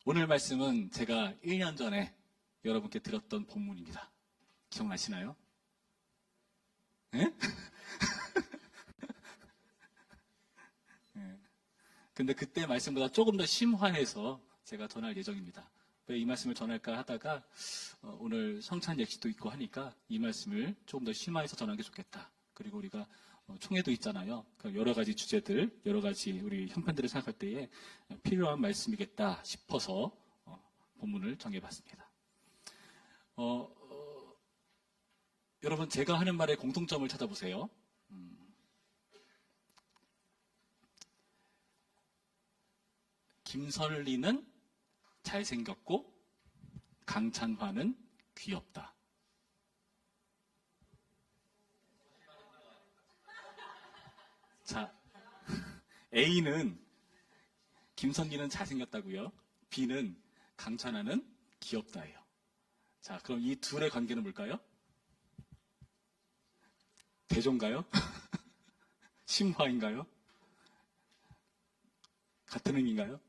오늘 말씀은 제가 1년 전에 여러분께 드렸던 본문입니다. 기억나시나요? 네? 네. 근데 그때 말씀보다 조금 더 심화해서 제가 전할 예정입니다. 왜 이 말씀을 전할까 하다가 오늘 성찬 예식도 있고 하니까 이 말씀을 조금 더 심화해서 전하는 게 좋겠다. 그리고 우리가 총회도 있잖아요. 여러 가지 주제들, 여러 가지 우리 형편들을 생각할 때에 필요한 말씀이겠다 싶어서 본문을 정해봤습니다. 여러분 제가 하는 말의 공통점을 찾아보세요. 김설리는 잘생겼고 강찬화는 귀엽다. 자, A는 김선리는 잘생겼다고요. B는 강찬화는 귀엽다예요. 자, 그럼 이 둘의 관계는 뭘까요? 대조인가요? 심화인가요? 같은 의미인가요?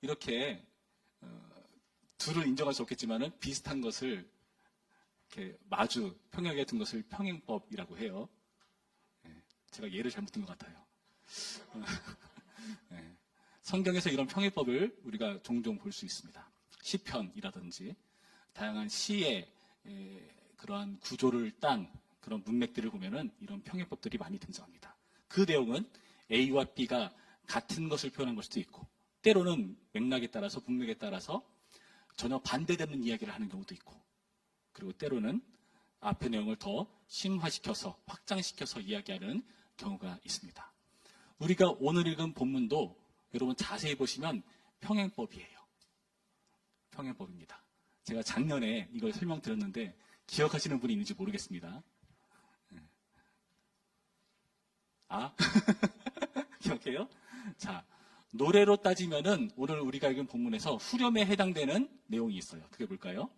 이렇게 둘을 인정할 수 없겠지만은 비슷한 것을 이렇게 마주 평행하게 둔 것을 평행법이라고 해요. 제가 예를 잘못 든 것 같아요. 성경에서 이런 평행법을 우리가 종종 볼 수 있습니다. 시편이라든지 다양한 시의 그러한 구조를 딴 그런 문맥들을 보면은 이런 평행법들이 많이 등장합니다. 그 내용은 A와 B가 같은 것을 표현한 걸 수도 있고, 때로는 맥락에 따라서 문맥에 따라서 전혀 반대되는 이야기를 하는 경우도 있고, 그리고 때로는 앞의 내용을 더 심화시켜서 확장시켜서 이야기하는 경우가 있습니다. 우리가 오늘 읽은 본문도 여러분 자세히 보시면 평행법이에요. 평행법입니다. 제가 작년에 이걸 설명드렸는데 기억하시는 분이 있는지 모르겠습니다. 기억해요? 자, 노래로 따지면은 오늘 우리가 읽은 본문에서 후렴에 해당되는 내용이 있어요. 그게 뭘까요?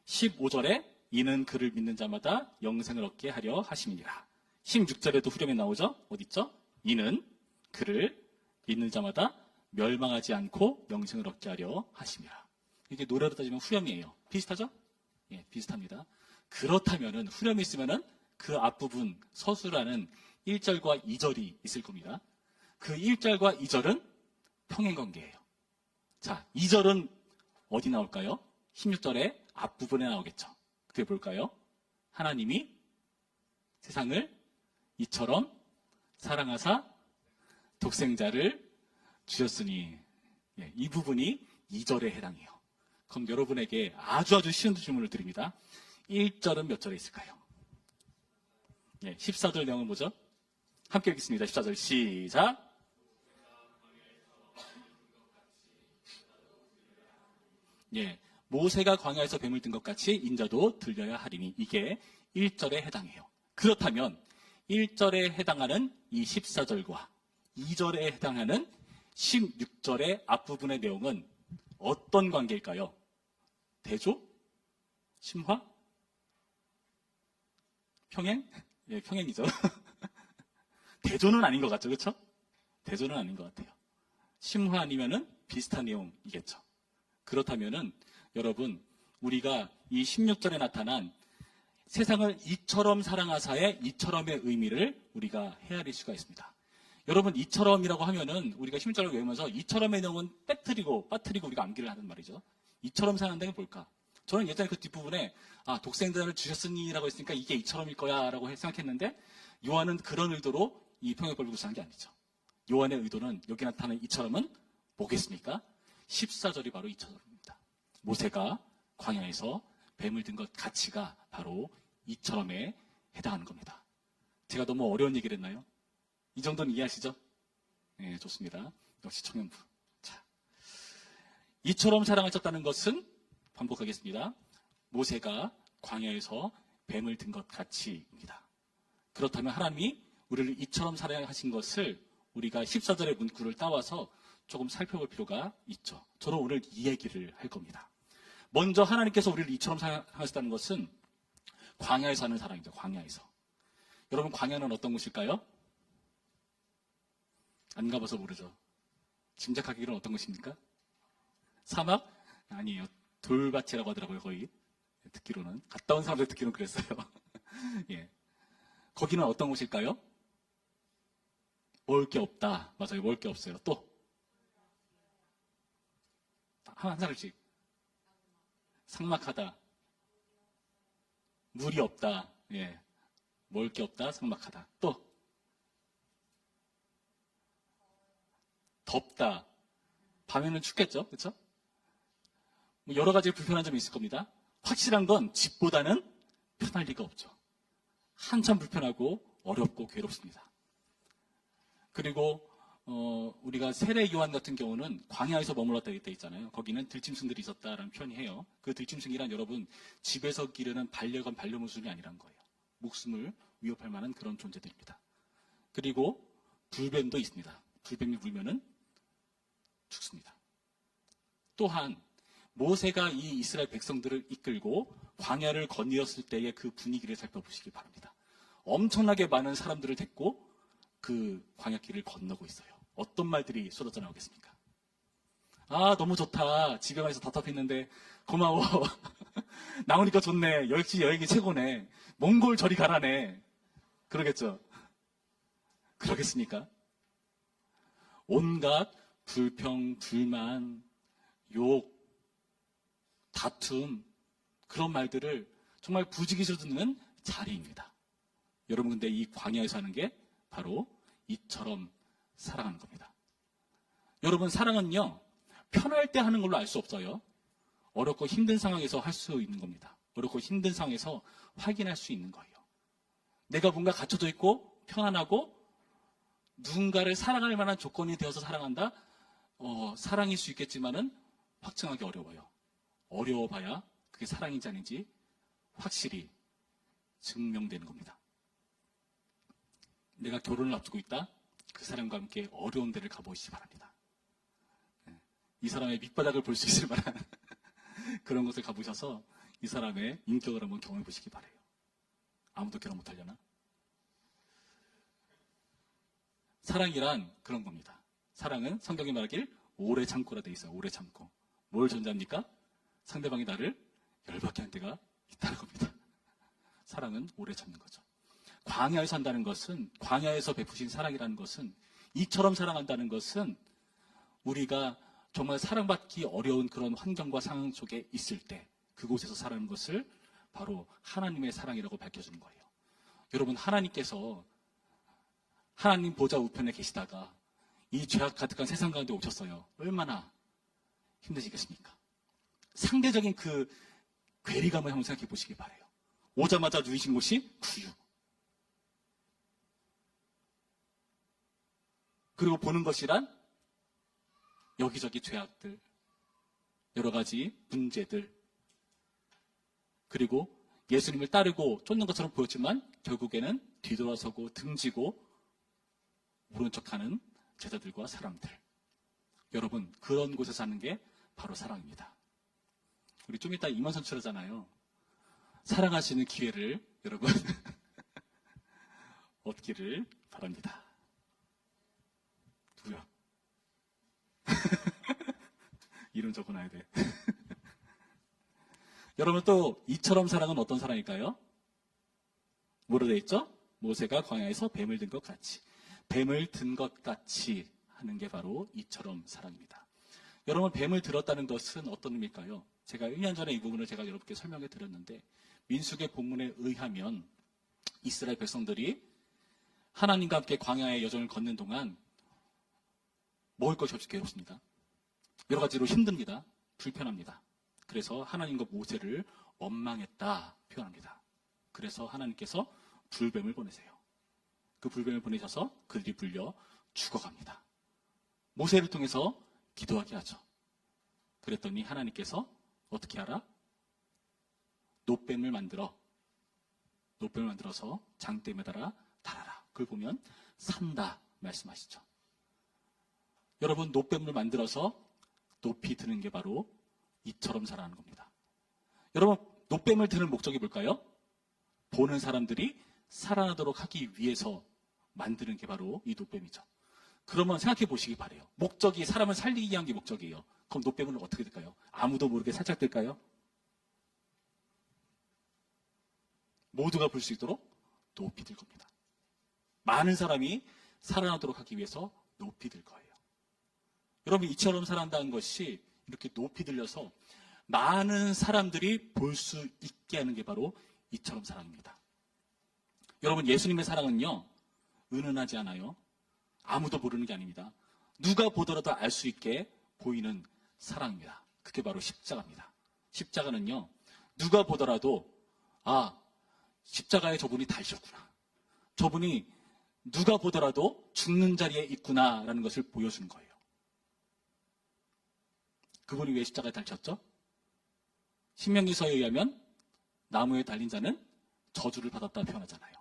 15절에 이는 그를 믿는 자마다 영생을 얻게 하려 하심이니라. 16절에도 후렴에 나오죠? 어디 있죠? 이는 그를 믿는 자마다 멸망하지 않고 영생을 얻게 하려 하심이라. 이게 노래로 따지면 후렴이에요. 비슷하죠? 예, 비슷합니다. 그렇다면은 후렴이 있으면은 그 앞부분 서술하는 1절과 2절이 있을 겁니다. 그 1절과 2절은 평행관계예요. 자, 2절은 어디 나올까요? 16절의 앞부분에 나오겠죠. 그게 뭘까요? 하나님이 세상을 이처럼 사랑하사 독생자를 주셨으니, 예, 이 부분이 2절에 해당해요. 그럼 여러분에게 아주 쉬운 질문을 드립니다. 1절은 몇 절에 있을까요? 예, 14절 내용은 뭐죠? 함께 읽겠습니다. 14절 시작. 예, 모세가 광야에서 뱀을 든 것 같이 인자도 들려야 하리니, 이게 1절에 해당해요. 그렇다면 1절에 해당하는 이 14절과 2절에 해당하는 16절의 앞부분의 내용은 어떤 관계일까요? 대조? 심화? 평행? 예, 평행이죠. 대조는 아닌 것 같죠, 그렇죠? 대조는 아닌 것 같아요. 심화 아니면은 비슷한 내용이겠죠. 그렇다면은 여러분, 우리가 이 16절에 나타난 세상을 이처럼 사랑하사의 이처럼의 의미를 우리가 헤아릴 수가 있습니다. 여러분, 이처럼이라고 하면은 우리가 16절을 외우면서 이처럼의 내용은 빠뜨리고 우리가 암기를 하는 말이죠. 이처럼 사랑한다는 게 뭘까? 저는 예전에 그 뒷부분에 독생자를 주셨으니라고 했으니까 이게 이처럼일 거야 라고 생각했는데, 요한은 그런 의도로 이 평행법을 구사한 게 아니죠. 요한의 의도는 여기 나타나는 이처럼은 뭐겠습니까? 14절이 바로 이처럼입니다. 모세가 광야에서 뱀을 든 것 같이가 바로 이처럼에 해당하는 겁니다. 제가 너무 어려운 얘기를 했나요? 이 정도는 이해하시죠? 네, 좋습니다. 역시 청년부. 자, 이처럼 사랑하셨다는 것은 반복하겠습니다. 모세가 광야에서 뱀을 든 것 같이입니다. 그렇다면 하나님이 우리를 이처럼 사랑하신 것을 우리가 14절의 문구를 따와서 조금 살펴볼 필요가 있죠. 저는 오늘 이 얘기를 할 겁니다. 먼저 하나님께서 우리를 이처럼 사랑하셨다는 것은 광야에서 하는 사랑입니다. 광야에서. 여러분, 광야는 어떤 곳일까요? 안 가봐서 모르죠. 짐작하기로는 어떤 것입니까? 사막? 아니에요. 돌밭이라고 하더라고요, 거의. 듣기로는. 갔다 온 사람들 듣기로는 그랬어요. 예. 거기는 어떤 곳일까요? 먹을 게 없다. 맞아요. 먹을 게 없어요. 또. 한 살씩. 삭막하다. 물이 없다. 예. 먹을 게 없다. 삭막하다. 또. 덥다. 밤에는 춥겠죠? 그렇죠? 뭐 여러 가지 불편한 점이 있을 겁니다. 확실한 건 집보다는 편할 리가 없죠. 한참 불편하고 어렵고 괴롭습니다. 그리고 우리가 세례 요한 같은 경우는 광야에서 머물렀다 돼 있잖아요. 거기는 들짐승들이 있었다라는 표현이 해요. 그 들짐승이란 여러분 집에서 기르는 반려견 반려무순이 아니란 거예요. 목숨을 위협할 만한 그런 존재들입니다. 그리고 불뱀도 있습니다. 불뱀이 물면은 죽습니다. 또한 모세가 이 이스라엘 백성들을 이끌고 광야를 건너었을 때의 그 분위기를 살펴보시기 바랍니다. 엄청나게 많은 사람들을 데리고 그 광야길을 건너고 있어요. 어떤 말들이 쏟아져 나오겠습니까? 아, 너무 좋다. 집에 가서 답답했는데 고마워. 나오니까 좋네. 역시 여행이 최고네. 몽골 저리 가라네. 그러겠죠? 그러겠습니까? 온갖 불평, 불만, 욕, 다툼, 그런 말들을 정말 부지기수 듣는 자리입니다. 여러분, 근데 이 광야에서 하는 게 바로 이처럼 사랑하는 겁니다. 여러분, 사랑은요, 편할 때 하는 걸로 알 수 없어요. 어렵고 힘든 상황에서 할 수 있는 겁니다. 어렵고 힘든 상황에서 확인할 수 있는 거예요. 내가 뭔가 갖춰져 있고 편안하고 누군가를 사랑할 만한 조건이 되어서 사랑한다? 사랑일 수 있겠지만은 확증하기 어려워요. 어려워봐야 그게 사랑인지 아닌지 확실히 증명되는 겁니다. 내가 결혼을 앞두고 있다? 그 사람과 함께 어려운 데를 가보시기 바랍니다. 이 사람의 밑바닥을 볼 수 있을 만한 그런 곳을 가보셔서 이 사람의 인격을 한번 경험해 보시기 바라요. 아무도 결혼 못하려나? 사랑이란 그런 겁니다. 사랑은 성경이 말하길 오래 참고라 돼 있어요. 오래 참고. 뭘 전제합니까? 상대방이 나를 열받게 한 때가 있다는 겁니다. 사랑은 오래 참는 거죠. 광야에서 한다는 것은, 광야에서 베푸신 사랑이라는 것은, 이처럼 사랑한다는 것은 우리가 정말 사랑받기 어려운 그런 환경과 상황 속에 있을 때 그곳에서 살아가는 것을 바로 하나님의 사랑이라고 밝혀주는 거예요. 여러분, 하나님께서 하나님 보좌 우편에 계시다가 이 죄악 가득한 세상 가운데 오셨어요. 얼마나 힘드시겠습니까? 상대적인 그 괴리감을 한번 생각해 보시기 바라요. 오자마자 누이신 곳이 구유. 그리고 보는 것이란 여기저기 죄악들, 여러 가지 문제들, 그리고 예수님을 따르고 쫓는 것처럼 보였지만 결국에는 뒤돌아서고 등지고 모른 척하는 제자들과 사람들. 여러분, 그런 곳에 사는 게 바로 사랑입니다. 우리 좀 이따 임원 선출하잖아요. 사랑하시는 기회를 여러분 얻기를 바랍니다. 누구야? 이름 적어놔야 돼. 여러분, 또 이처럼 사랑은 어떤 사랑일까요? 뭐로 되어 있죠? 모세가 광야에서 뱀을 든 것 같이. 뱀을 든 것 같이 하는 게 바로 이처럼 사랑입니다. 여러분, 뱀을 들었다는 것은 어떤 의미일까요? 제가 1년 전에 이 부분을 제가 여러분께 설명해 드렸는데, 민수기의 본문에 의하면 이스라엘 백성들이 하나님과 함께 광야의 여정을 걷는 동안 먹을 것이 없이 괴롭습니다. 여러 가지로 힘듭니다. 불편합니다. 그래서 하나님과 모세를 원망했다 표현합니다. 그래서 하나님께서 불뱀을 보내세요. 그 불뱀을 보내셔서 그들이 불려 죽어갑니다. 모세를 통해서 기도하게 하죠. 그랬더니 하나님께서 어떻게 하라? 노뱀을 만들어서 장대에 매달아 달아라. 그걸 보면 산다 말씀하시죠. 여러분, 노뱀을 만들어서 높이 드는 게 바로 이처럼 살아가는 겁니다. 여러분, 노뱀을 드는 목적이 뭘까요? 보는 사람들이 살아나도록 하기 위해서 만드는 게 바로 이 노뱀이죠. 그러면 생각해 보시기 바래요. 목적이 사람을 살리기 위한 게 목적이에요. 그럼 노뱀은 어떻게 될까요? 아무도 모르게 살짝 될까요? 모두가 볼 수 있도록 높이 들 겁니다. 많은 사람이 살아나도록 하기 위해서 높이 들 거예요. 여러분, 이처럼 살아난다는 것이 이렇게 높이 들려서 많은 사람들이 볼 수 있게 하는 게 바로 이처럼 사랑입니다. 여러분, 예수님의 사랑은요, 은은하지 않아요. 아무도 모르는 게 아닙니다. 누가 보더라도 알 수 있게 보이는 사랑입니다. 그게 바로 십자가입니다. 십자가는요, 누가 보더라도, 아, 십자가에 저분이 달셨구나. 저분이 누가 보더라도 죽는 자리에 있구나라는 것을 보여주는 거예요. 그분이 왜 십자가에 달렸죠? 신명기서에 의하면 나무에 달린 자는 저주를 받았다 표현하잖아요.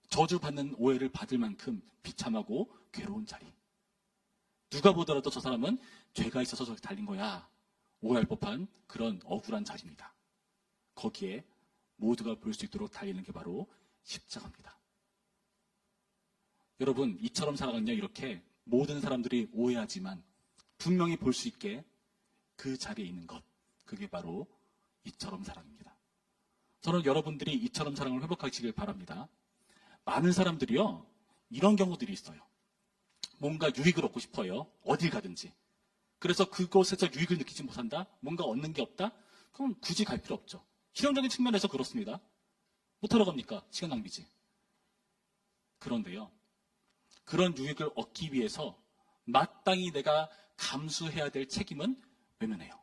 저주받는 오해를 받을 만큼 비참하고 괴로운 자리. 누가 보더라도 저 사람은 죄가 있어서 저기 달린 거야. 오해할 법한 그런 억울한 자리입니다. 거기에 모두가 볼 수 있도록 달리는 게 바로 십자가입니다. 여러분, 이처럼 사랑은요, 이렇게 모든 사람들이 오해하지만 분명히 볼 수 있게 그 자리에 있는 것, 그게 바로 이처럼 사랑입니다. 저는 여러분들이 이처럼 사랑을 회복하시길 바랍니다. 많은 사람들이요, 이런 경우들이 있어요. 뭔가 유익을 얻고 싶어요. 어딜 가든지. 그래서 그곳에서 유익을 느끼지 못한다? 뭔가 얻는 게 없다? 그럼 굳이 갈 필요 없죠. 실용적인 측면에서 그렇습니다. 못하러 갑니까? 시간 낭비지. 그런데요, 그런 유익을 얻기 위해서 마땅히 내가 감수해야 될 책임은 외면해요.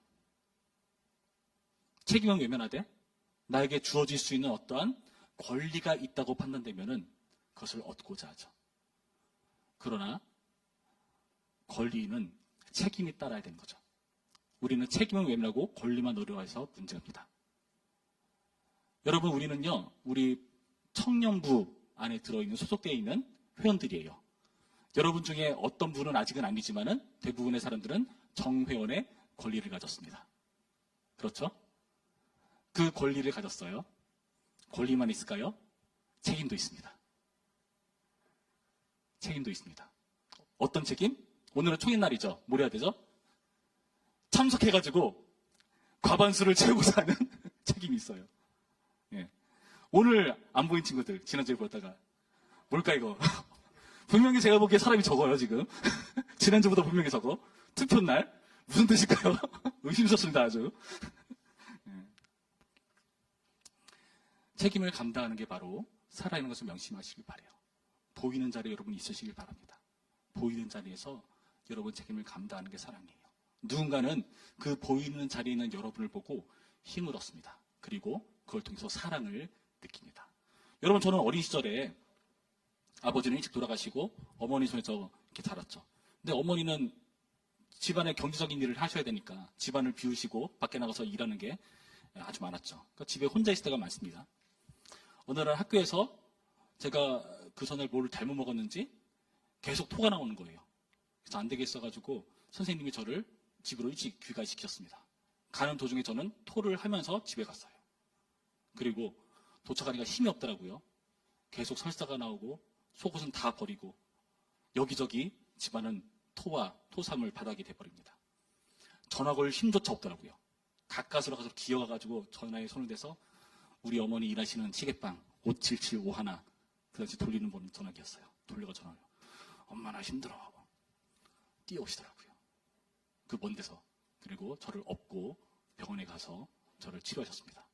책임은 외면하되 나에게 주어질 수 있는 어떠한 권리가 있다고 판단되면은 그것을 얻고자 하죠. 그러나 권리는 책임이 따라야 되는 거죠. 우리는 책임을 외면하고 권리만 어려워해서 문제입니다. 여러분, 우리는요, 우리 청년부 안에 들어있는 소속되어 있는 회원들이에요. 여러분 중에 어떤 분은 아직은 아니지만은 대부분의 사람들은 정회원의 권리를 가졌습니다. 그렇죠? 그 권리를 가졌어요. 권리만 있을까요? 책임도 있습니다. 책임도 있습니다. 어떤 책임? 오늘은 총회 날이죠. 뭘 해야 되죠? 참석해가지고 과반수를 채우고자 하는 책임이 있어요. 예. 오늘 안 보인 친구들, 지난주에 보다가 뭘까 이거? 분명히 제가 보기에 사람이 적어요, 지금. 지난주보다 분명히 적어. 투표 날. 무슨 뜻일까요? 의심스럽습니다, 아주. 책임을 감당하는 게 바로 살아있는 것을 명심하시길 바라요. 보이는 자리에 여러분 있으시길 바랍니다. 보이는 자리에서 여러분 책임을 감당하는 게 사랑이에요. 누군가는 그 보이는 자리에 있는 여러분을 보고 힘을 얻습니다. 그리고 그걸 통해서 사랑을 느낍니다. 여러분, 저는 어린 시절에 아버지는 일찍 돌아가시고 어머니 손에서 이렇게 자랐죠. 근데 어머니는 집안의 경제적인 일을 하셔야 되니까 집안을 비우시고 밖에 나가서 일하는 게 아주 많았죠. 그러니까 집에 혼자 있을 때가 많습니다. 어느 날 학교에서 제가 그 전에 뭘 잘못 먹었는지 계속 토가 나오는 거예요. 그래서 안 되겠어가지고 선생님이 저를 집으로 일찍 귀가시켰습니다. 가는 도중에 저는 토를 하면서 집에 갔어요. 그리고 도착하니까 힘이 없더라고요. 계속 설사가 나오고 속옷은 다 버리고 여기저기 집안은 토와 토사물 바닥이 돼버립니다. 전화 걸 힘조차 없더라고요. 가까스로 가서 기어가가지고 전화에 손을 대서 우리 어머니 일하시는 시계방 5775 그 당시 돌리는 번 전화기였어요. 돌려가 전화를. 엄마 나 힘들어 하고 뛰어오시더라고요. 그 먼 데서. 그리고 저를 업고 병원에 가서 저를 치료하셨습니다.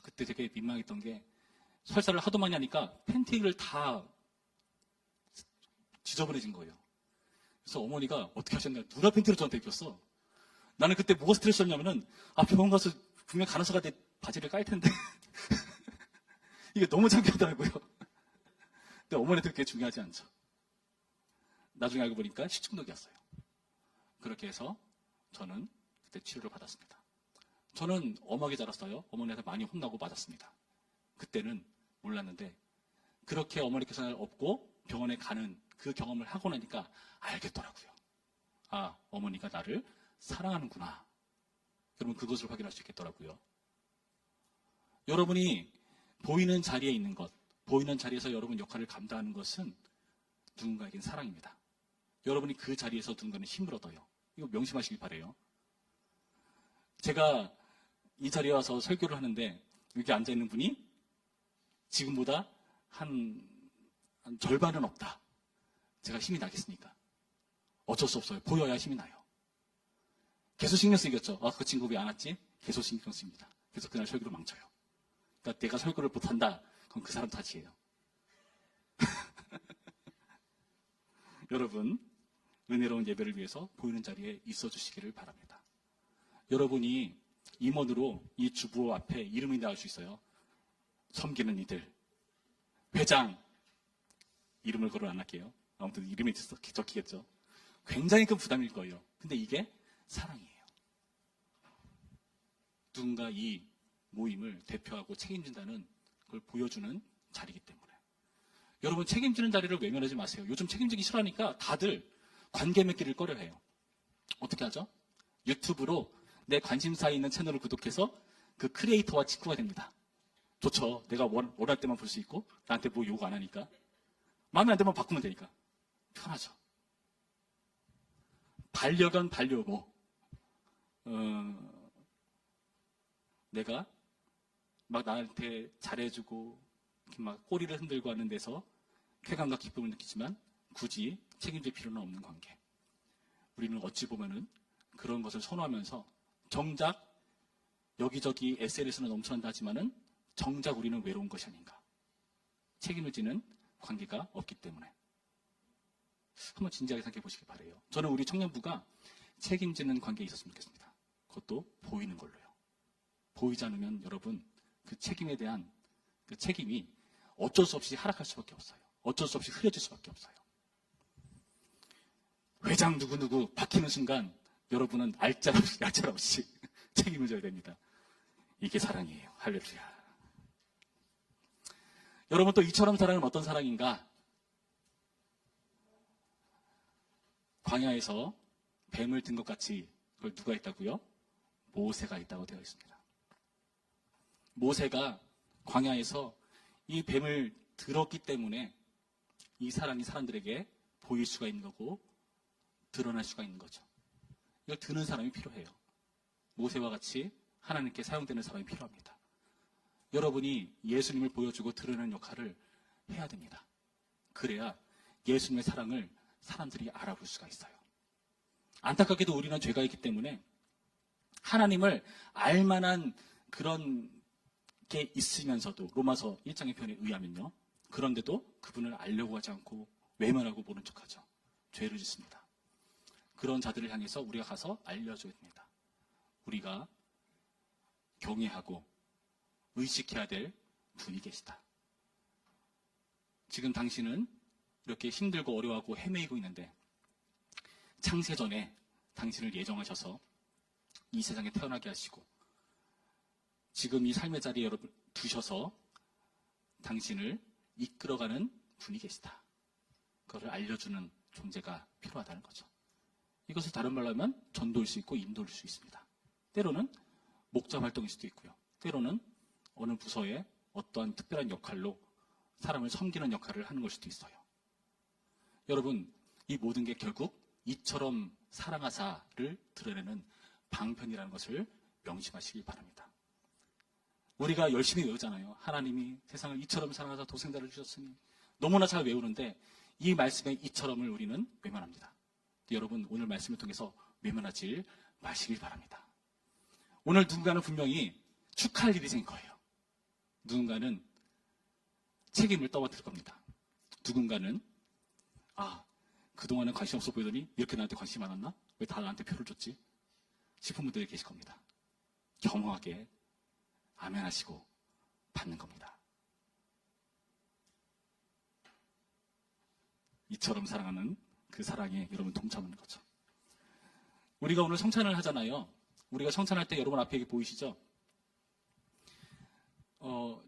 그때 되게 민망했던 게 설사를 하도 많이 하니까 팬티를 다 지저분해진 거예요. 그래서 어머니가 어떻게 하셨냐, 누가 팬티를 저한테 입혔어. 나는 그때 뭐가 스트레스였냐면은 병원 가서 분명 간호사가 내 바지를 깔 텐데 이게 너무 창피하더라고요. 근데 어머니한테 그게 중요하지 않죠. 나중에 알고 보니까 식중독이었어요. 그렇게 해서 저는 그때 치료를 받았습니다. 저는 엄하게 자랐어요. 어머니한테 많이 혼나고 맞았습니다. 그때는 몰랐는데 그렇게 어머니께서 날 업고 병원에 가는 그 경험을 하고 나니까 알겠더라고요. 어머니가 나를 사랑하는구나. 여러분, 그것을 확인할 수 있겠더라고요. 여러분이 보이는 자리에 있는 것, 보이는 자리에서 여러분 역할을 감당하는 것은 누군가에겐 사랑입니다. 여러분이 그 자리에서 누군가는 힘을 얻어요. 이거 명심하시길 바래요. 제가 이 자리에 와서 설교를 하는데 여기 앉아있는 분이 지금보다 한 절반은 없다. 제가 힘이 나겠습니까? 어쩔 수 없어요. 보여야 힘이 나요. 계속 신경 쓰이겠죠. 아, 그 친구 왜 안 왔지? 계속 신경 씁니다. 그래서 그날 설교를 망쳐요. 그러니까 내가 설교를 못한다. 그럼 그 사람 탓이에요. 여러분, 은혜로운 예배를 위해서 보이는 자리에 있어 주시기를 바랍니다. 여러분이 임원으로 이 주부 앞에 이름이 나올 수 있어요. 섬기는 이들, 회장, 이름을 거론 안 할게요. 아무튼 이름이 적히겠죠. 굉장히 큰 부담일 거예요. 근데 이게 사랑이에요. 누군가 이 모임을 대표하고 책임진다는 걸 보여주는 자리이기 때문에. 여러분, 책임지는 자리를 외면하지 마세요. 요즘 책임지기 싫어하니까 다들 관계 맺기를 꺼려해요. 어떻게 하죠? 유튜브로 내 관심사에 있는 채널을 구독해서 그 크리에이터와 친구가 됩니다. 좋죠. 내가 원할 때만 볼 수 있고 나한테 뭐 요구 안 하니까. 마음에 안 들면 바꾸면 되니까. 편하죠. 반려견, 반려모. 내가 막 나한테 잘해주고 막 꼬리를 흔들고 하는 데서 쾌감과 기쁨을 느끼지만 굳이 책임질 필요는 없는 관계. 우리는 어찌 보면은 그런 것을 선호하면서 정작 여기저기 SNS는 넘쳐난다 하지만은 정작 우리는 외로운 것이 아닌가. 책임을 지는 관계가 없기 때문에. 한번 진지하게 생각해 보시기 바라요. 저는 우리 청년부가 책임지는 관계에 있었으면 좋겠습니다. 그것도 보이는 걸로요. 보이지 않으면 여러분 그 책임에 대한 그 책임이 어쩔 수 없이 하락할 수밖에 없어요. 어쩔 수 없이 흐려질 수밖에 없어요. 회장 누구누구 바뀌는 순간 여러분은 얄짤없이 책임을 져야 됩니다. 이게 사랑이에요. 할렐루야. 여러분 또 이처럼 사랑은 어떤 사랑인가? 광야에서 뱀을 든 것 같이 그걸 누가 했다고요? 모세가 있다고 되어 있습니다. 모세가 광야에서 이 뱀을 들었기 때문에 이 사랑이 사람들에게 보일 수가 있는 거고 드러날 수가 있는 거죠. 이걸 드는 사람이 필요해요. 모세와 같이 하나님께 사용되는 사람이 필요합니다. 여러분이 예수님을 보여주고 드러내는 역할을 해야 됩니다. 그래야 예수님의 사랑을 사람들이 알아볼 수가 있어요. 안타깝게도 우리는 죄가 있기 때문에 하나님을 알만한 그런 게 있으면서도 로마서 1장의 표현에 의하면요. 그런데도 그분을 알려고 하지 않고 외면하고 모른 척하죠. 죄를 짓습니다. 그런 자들을 향해서 우리가 가서 알려줘야 됩니다. 우리가 경외하고 의식해야 될 분이 계시다. 지금 당신은 이렇게 힘들고 어려워하고 헤매이고 있는데 창세전에 당신을 예정하셔서 이 세상에 태어나게 하시고 지금 이 삶의 자리에 여러분 두셔서 당신을 이끌어가는 분이 계시다. 그것을 알려주는 존재가 필요하다는 거죠. 이것을 다른 말로 하면 전도일 수 있고 인도일 수 있습니다. 때로는 목자 활동일 수도 있고요. 때로는 어느 부서에 어떠한 특별한 역할로 사람을 섬기는 역할을 하는 걸 수도 있어요. 여러분, 이 모든 게 결국 이처럼 사랑하사를 드러내는 방편이라는 것을 명심하시기 바랍니다. 우리가 열심히 외우잖아요. 하나님이 세상을 이처럼 사랑하사 독생자를 주셨으니 너무나 잘 외우는데 이 말씀의 이처럼을 우리는 외면합니다. 여러분 오늘 말씀을 통해서 외면하지 마시길 바랍니다. 오늘 누군가는 분명히 축하할 일이 생길 거예요. 누군가는 책임을 떠맡을 겁니다. 누군가는 그동안은 관심 없어 보이더니 이렇게 나한테 관심이 많았나? 왜 다 나한테 표를 줬지? 싶은 분들이 계실 겁니다. 겸허하게 아멘 하시고 받는 겁니다. 이처럼 사랑하는 그 사랑에 여러분 동참하는 거죠. 우리가 오늘 성찬을 하잖아요. 우리가 성찬할 때 여러분 앞에 보이시죠?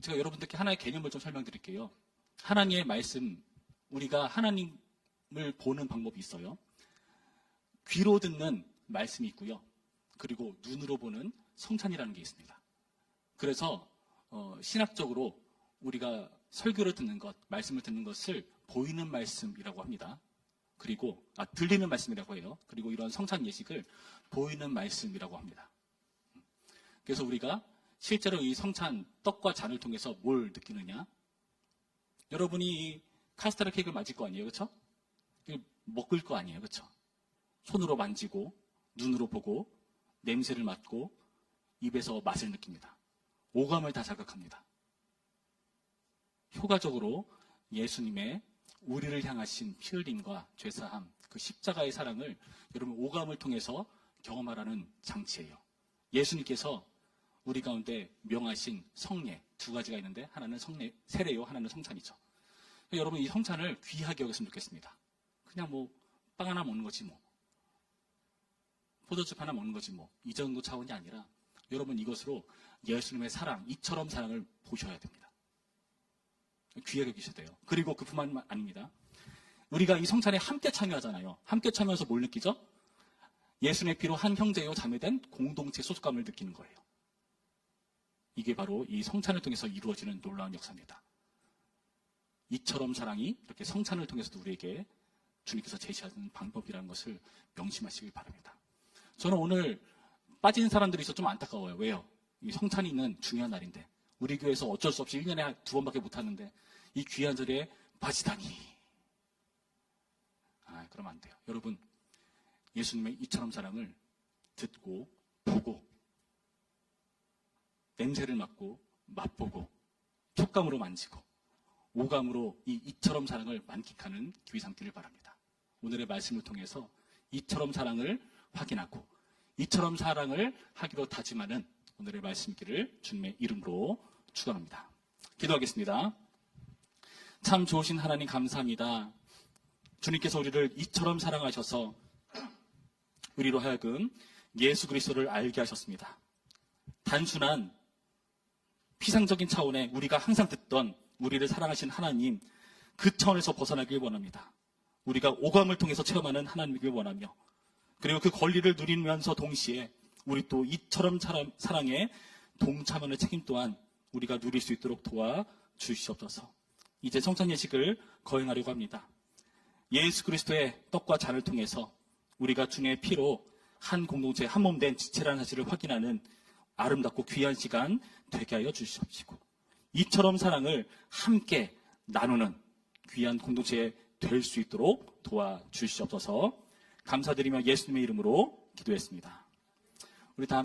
제가 여러분들께 하나의 개념을 좀 설명드릴게요. 하나님의 말씀, 우리가 하나님을 보는 방법이 있어요. 귀로 듣는 말씀이 있고요. 그리고 눈으로 보는 성찬이라는 게 있습니다. 그래서 신학적으로 우리가 설교를 듣는 것, 말씀을 듣는 것을 보이는 말씀이라고 합니다. 그리고 들리는 말씀이라고 해요. 그리고 이런 성찬 예식을 보이는 말씀이라고 합니다. 그래서 우리가 실제로 이 성찬 떡과 잔을 통해서 뭘 느끼느냐? 여러분이 이 카스테라 케이크를 맞을 거 아니에요, 그렇죠? 먹을 거 아니에요, 그렇죠? 손으로 만지고 눈으로 보고 냄새를 맡고 입에서 맛을 느낍니다. 오감을 다 자극합니다. 효과적으로 예수님의 우리를 향하신 피 흘림과 죄사함, 그 십자가의 사랑을 여러분 오감을 통해서 경험하라는 장치예요. 예수님께서 우리 가운데 명하신 성례 두 가지가 있는데 하나는 성례, 세례요, 하나는 성찬이죠. 여러분 이 성찬을 귀하게 여겼으면 좋겠습니다. 그냥 뭐 빵 하나 먹는 거지 뭐, 포도즙 하나 먹는 거지 뭐, 이 정도 차원이 아니라 여러분 이것으로 예수님의 사랑, 이처럼 사랑을 보셔야 됩니다. 귀하게 여기셔야 돼요. 그리고 그뿐만 아닙니다. 우리가 이 성찬에 함께 참여하잖아요. 함께 참여해서 뭘 느끼죠? 예수님의 피로 한 형제요 자매된 공동체 소속감을 느끼는 거예요. 이게 바로 이 성찬을 통해서 이루어지는 놀라운 역사입니다. 이처럼 사랑이 이렇게 성찬을 통해서도 우리에게 주님께서 제시하는 방법이라는 것을 명심하시길 바랍니다. 저는 오늘 빠진 사람들이 있어서 좀 안타까워요. 왜요? 이 성찬이 있는 중요한 날인데 우리 교회에서 어쩔 수 없이 1년에 2번밖에 못하는데 이 귀한 자리에 빠지다니. 그러면 안 돼요. 여러분 예수님의 이처럼 사랑을 듣고 보고 냄새를 맡고 맛보고 촉감으로 만지고 오감으로 이처럼 사랑을 만끽하는 기회 삼기를 바랍니다. 오늘의 말씀을 통해서 이처럼 사랑을 확인하고 이처럼 사랑을 하기로 다짐하는 오늘의 말씀기를 주님의 이름으로 축원합니다. 기도하겠습니다. 참 좋으신 하나님 감사합니다. 주님께서 우리를 이처럼 사랑하셔서 우리로 하여금 예수 그리스도를 알게 하셨습니다. 단순한 피상적인 차원의 우리가 항상 듣던 우리를 사랑하신 하나님, 그 차원에서 벗어나길 원합니다. 우리가 오감을 통해서 체험하는 하나님을 원하며 그리고 그 권리를 누리면서 동시에 우리 또 이처럼 사랑에 동참하는 책임 또한 우리가 누릴 수 있도록 도와주시옵소서. 이제 성찬 예식을 거행하려고 합니다. 예수 그리스도의 떡과 잔을 통해서 우리가 주님의 피로 한 공동체 한 몸 된 지체라는 사실을 확인하는 아름답고 귀한 시간 되게 하여 주시옵시고 이처럼 사랑을 함께 나누는 귀한 공동체 될 수 있도록 도와주시옵소서. 감사드리며 예수님의 이름으로 기도했습니다. 우리 다